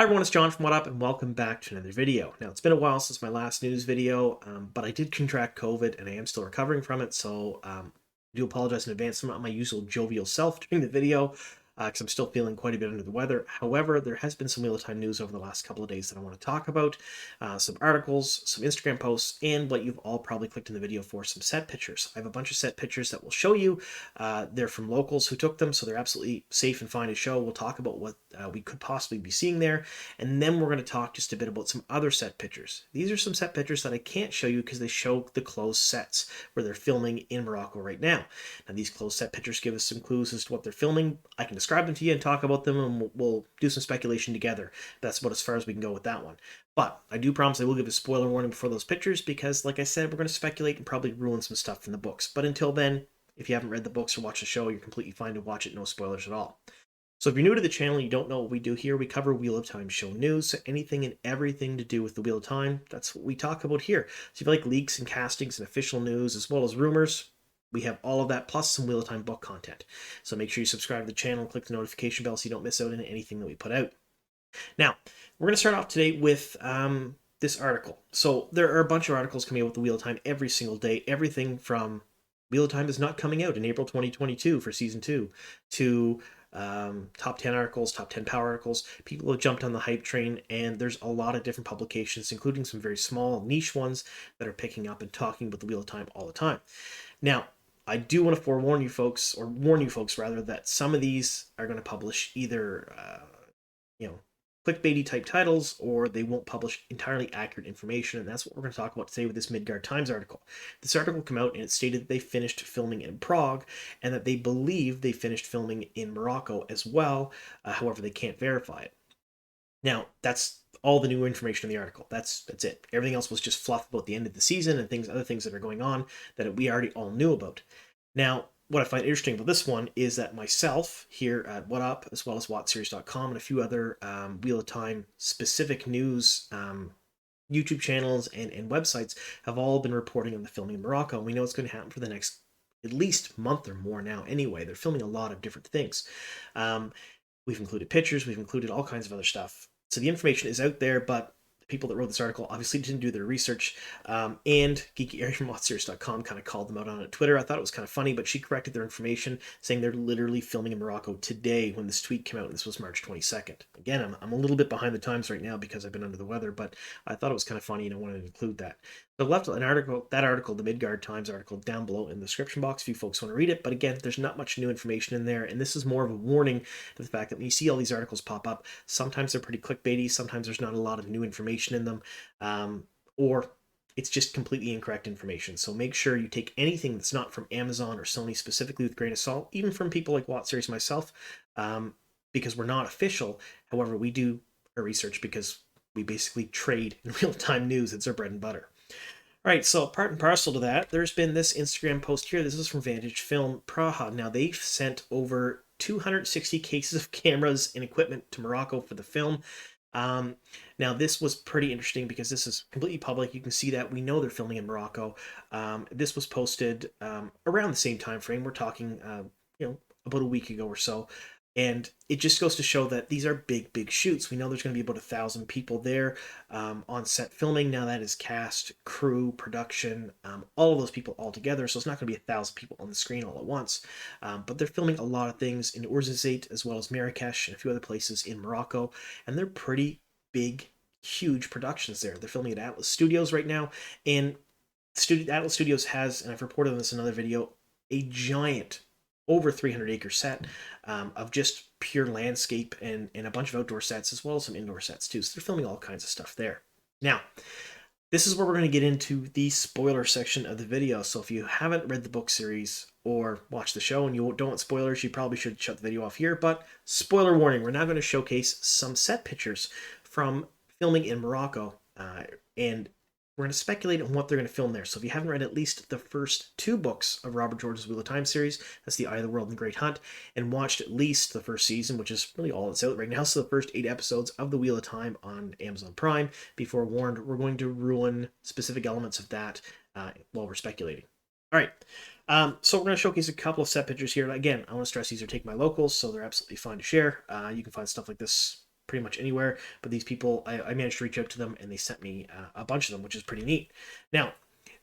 Hi everyone, it's John from What Up, and welcome back to another video. Now, it's been a while since my last news video, but I did contract COVID, and I am still recovering from it, so I do apologize in advance. I'm not my usual jovial self during the video, because I'm still feeling quite a bit under the weather. However, there has been some Wheel of Time news over the last couple of days that I want to talk about. Some articles, some Instagram posts, and what you've all probably clicked in the video for, some set pictures. I have a bunch of set pictures that will show you. They're from locals who took them, so they're absolutely safe and fine to show. We'll talk about what we could possibly be seeing there, and then we're going to talk just a bit about some other set pictures. These are some set pictures that I can't show you because they show the closed sets where they're filming in Morocco right now. Now, these closed set pictures give us some clues as to what they're filming. I can describe them to you and talk about them, and we'll do some speculation together. That's about as far as we can go with that one. But I do promise I will give a spoiler warning before those pictures because, like I said, we're going to speculate and probably ruin some stuff from the books. But until then, if you haven't read the books or watched the show, you're completely fine to watch it, no spoilers at all. So if you're new to the channel and you don't know what we do here, we cover Wheel of Time show news, so anything and everything to do with the Wheel of Time, that's what we talk about here. So if you like leaks and castings and official news as well as rumors, we have all of that plus some Wheel of Time book content. So make sure you subscribe to the channel and click the notification bell so you don't miss out on anything that we put out. Now, we're going to start off today with this article. So there are a bunch of articles coming out with the Wheel of Time every single day. Everything from Wheel of Time is not coming out in April 2022 for season 2 to top 10 articles, top 10 power articles. People have jumped on the hype train, and there's a lot of different publications, including some very small niche ones that are picking up and talking about the Wheel of Time all the time. Now, I do want to forewarn you folks, or warn you folks rather, that some of these are going to publish either, clickbaity type titles, or they won't publish entirely accurate information, and that's what we're going to talk about today with this Midguard Times article. This article came out and it stated that they finished filming in Prague and that they believe they finished filming in Morocco as well. However, they can't verify it. Now, that's all the new information in the article. That's it. Everything else was just fluff about the end of the season and other things that are going on that we already all knew about. Now, what I find interesting about this one is that myself here at What Up, as well as WotSeries.com and a few other Wheel of Time specific news YouTube channels and websites have all been reporting on the filming in Morocco. And we know it's going to happen for the next at least month or more now anyway. They're filming a lot of different things. We've included pictures. We've included all kinds of other stuff. So the information is out there, but the people that wrote this article obviously didn't do their research. And Geeky Ari from WotSeries.com kind of called them out on it on Twitter. I thought it was kind of funny, but she corrected their information, saying they're literally filming in Morocco today when this tweet came out. And this was March 22nd. Again, I'm a little bit behind the times right now because I've been under the weather, but I thought it was kind of funny and I wanted to include that. So I left an article, the Midguard Times article, down below in the description box if you folks want to read it. But again, there's not much new information in there, and this is more of a warning to the fact that when you see all these articles pop up, sometimes they're pretty clickbaity, sometimes there's not a lot of new information in them, or it's just completely incorrect information. So make sure you take anything that's not from Amazon or Sony specifically with a grain of salt, even from people like WotSeries myself, because we're not official. However, we do our research because we basically trade in real-time news. It's our bread and butter. All right, so part and parcel to that, there's been this Instagram post here. This is from Vantage Film Praha. Now, they've sent over 260 cases of cameras and equipment to Morocco for the film. Now, this was pretty interesting because this is completely public. You can see that. We know they're filming in Morocco. This was posted around the same time frame. We're talking, about a week ago or so. And it just goes to show that these are big, big shoots. We know there's going to be about 1,000 people there on set filming. Now that is cast, crew, production, all of those people all together. So it's not going to be 1,000 people on the screen all at once. But they're filming a lot of things in Ouarzazate as well as Marrakesh and a few other places in Morocco. And they're pretty big, huge productions there. They're filming at Atlas Studios right now. And Atlas Studios has, and I've reported on this in another video, a giant over 300-acre set of just pure landscape and a bunch of outdoor sets as well as some indoor sets too. So they're filming all kinds of stuff there. Now, this is where we're going to get into the spoiler section of the video. So if you haven't read the book series or watched the show and you don't want spoilers, you probably should shut the video off here. But spoiler warning, we're now going to showcase some set pictures from filming in Morocco, and we're going to speculate on what they're going to film there. So if you haven't read at least the first 2 books of Robert George's Wheel of Time series, that's The Eye of the World and Great Hunt, and watched at least the first season, which is really all that's out right now, so the first 8 episodes of The Wheel of Time on Amazon Prime, be forewarned, we're going to ruin specific elements of that while we're speculating. All right, so we're going to showcase a couple of set pictures here. Again, I want to stress these are Take My Locals, so they're absolutely fine to share. You can find stuff like this pretty much anywhere. But these people, I managed to reach out to them, and they sent me a bunch of them, which is pretty neat. Now,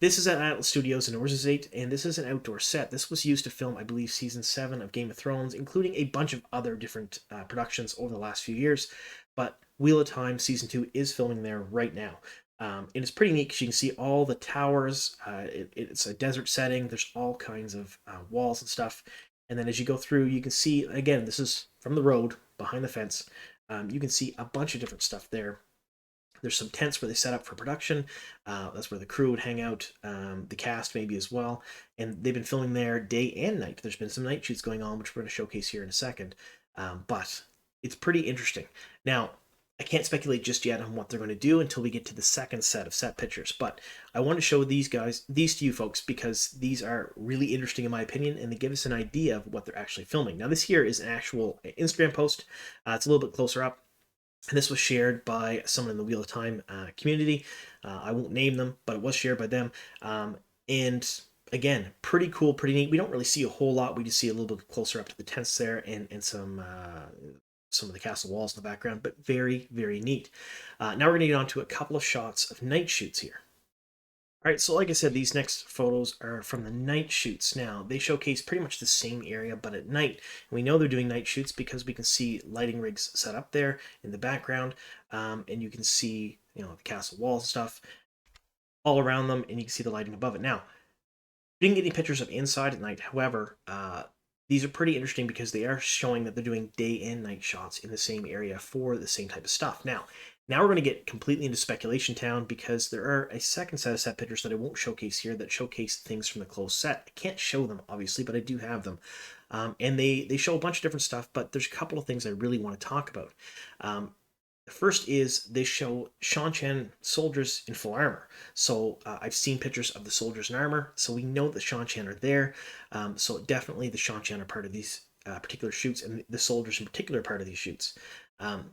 this is at Atlas Studios in Orzazate, and this is an outdoor set. This was used to film, I believe, season 7 of Game of Thrones, including a bunch of other different productions over the last few years. But Wheel of Time season 2 is filming there right now. And it's pretty neat because you can see all the towers. It's a desert setting. There's all kinds of walls and stuff. And then as you go through, you can see, again, this is from the road behind the fence. You can see a bunch of different stuff there. There's some tents where they set up for production. That's where the crew would hang out, the cast maybe as well. And they've been filming there day and night. There's been some night shoots going on, which we're going to showcase here in a second. But it's pretty interesting. Now, I can't speculate just yet on what they're going to do until we get to the second set of set pictures. But I want to show these to you folks, because these are really interesting in my opinion, and they give us an idea of what they're actually filming. Now, this here is an actual Instagram post. It's a little bit closer up. And this was shared by someone in the Wheel of Time community. I won't name them, but it was shared by them. And again, pretty cool, pretty neat. We don't really see a whole lot. We just see a little bit closer up to the tents there, and some of the castle walls in the background, but very, very neat. Now we're going to get on to a couple of shots of night shoots here. All right, so like I said, these next photos are from the night shoots. Now, they showcase pretty much the same area, but at night. And we know they're doing night shoots because we can see lighting rigs set up there in the background, and you can see, the castle walls and stuff all around them, and you can see the lighting above it. Now, we didn't get any pictures of inside at night. However, these are pretty interesting because they are showing that they're doing day and night shots in the same area for the same type of stuff. Now we're going to get completely into speculation town, because there are a second set of set pictures that I won't showcase here that showcase things from the closed set. I can't show them, obviously, but I do have them. And they show a bunch of different stuff, but there's a couple of things I really want to talk about. The first is they show Shan soldiers in full armor. So I've seen pictures of the soldiers in armor, so we know that Shan are there. So definitely the Shan are part of these particular shoots, and the soldiers in particular are part of these shoots.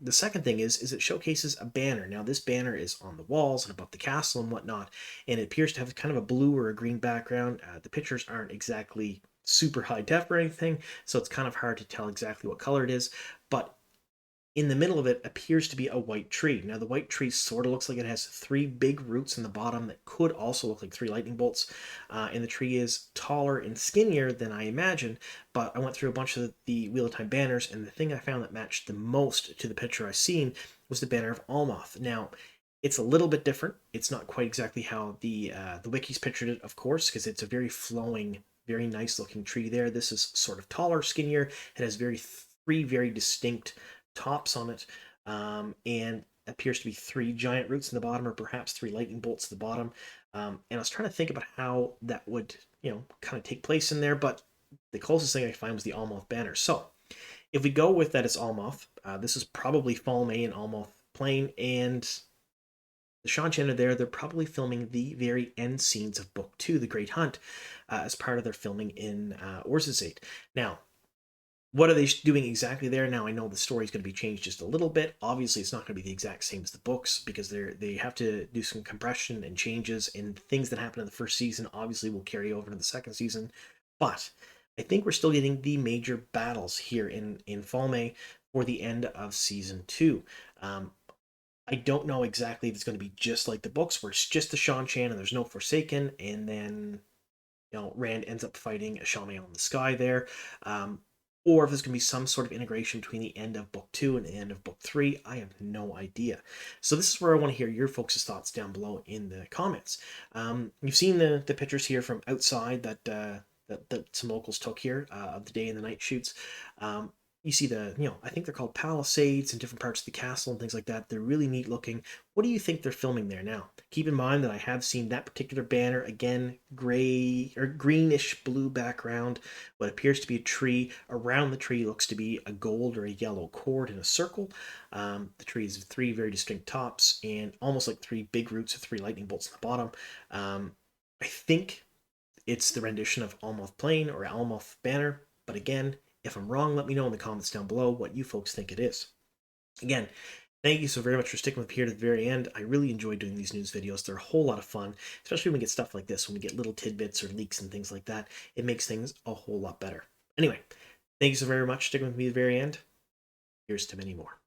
The second thing is it showcases a banner. Now, this banner is on the walls and above the castle and whatnot, and it appears to have kind of a blue or a green background. The pictures aren't exactly super high def or anything, so it's kind of hard to tell exactly what color it is, but in the middle of it appears to be a white tree. Now, the white tree sort of looks like it has 3 big roots in the bottom that could also look like 3 lightning bolts. And the tree is taller and skinnier than I imagined. But I went through a bunch of the Wheel of Time banners, and the thing I found that matched the most to the picture I seen was the banner of Almoth. Now, it's a little bit different. It's not quite exactly how the wikis pictured it, of course, because it's a very flowing, very nice looking tree there. This is sort of taller, skinnier. It has 3 very distinct tops on it, and appears to be 3 giant roots in the bottom, or perhaps 3 lightning bolts at the bottom. And I was trying to think about how that would, kind of take place in there, but the closest thing I could find was the Almoth banner. So if we go with that, it's Almoth. This is probably Falme and Almoth Plain, and the Shan are there. They're probably filming the very end scenes of Book 2, The Great Hunt, as part of their filming in Orzazate. Now, what are they doing exactly there? Now, I know the story is going to be changed just a little bit. Obviously, it's not going to be the exact same as the books, because they have to do some compression and changes, and things that happen in the first season obviously will carry over to the second season. But I think we're still getting the major battles here in Falme for the end of season 2. I don't know exactly if it's going to be just like the books, where it's just the Shan and there's no Forsaken, and then Rand ends up fighting a Shamay on the sky there. Or if there's going to be some sort of integration between the end of Book 2 and the end of Book 3, I have no idea. So this is where I want to hear your folks' thoughts down below in the comments. You've seen the pictures here from outside that some locals took here of the day and the night shoots. You see I think they're called palisades in different parts of the castle and things like that. They're really neat looking. What do you think they're filming there now? Keep in mind that I have seen that particular banner, again, gray or greenish blue background, what appears to be a tree. Around the tree looks to be a gold or a yellow cord in a circle. The tree is 3 very distinct tops and almost like 3 big roots of 3 lightning bolts in the bottom. I think it's the rendition of Almoth Plain or Almoth Banner, but again, if I'm wrong, let me know in the comments down below what you folks think it is. Again, thank you so very much for sticking with me here to the very end. I really enjoy doing these news videos. They're a whole lot of fun, especially when we get stuff like this, when we get little tidbits or leaks and things like that. It makes things a whole lot better. Anyway, thank you so very much for sticking with me to the very end. Here's to many more.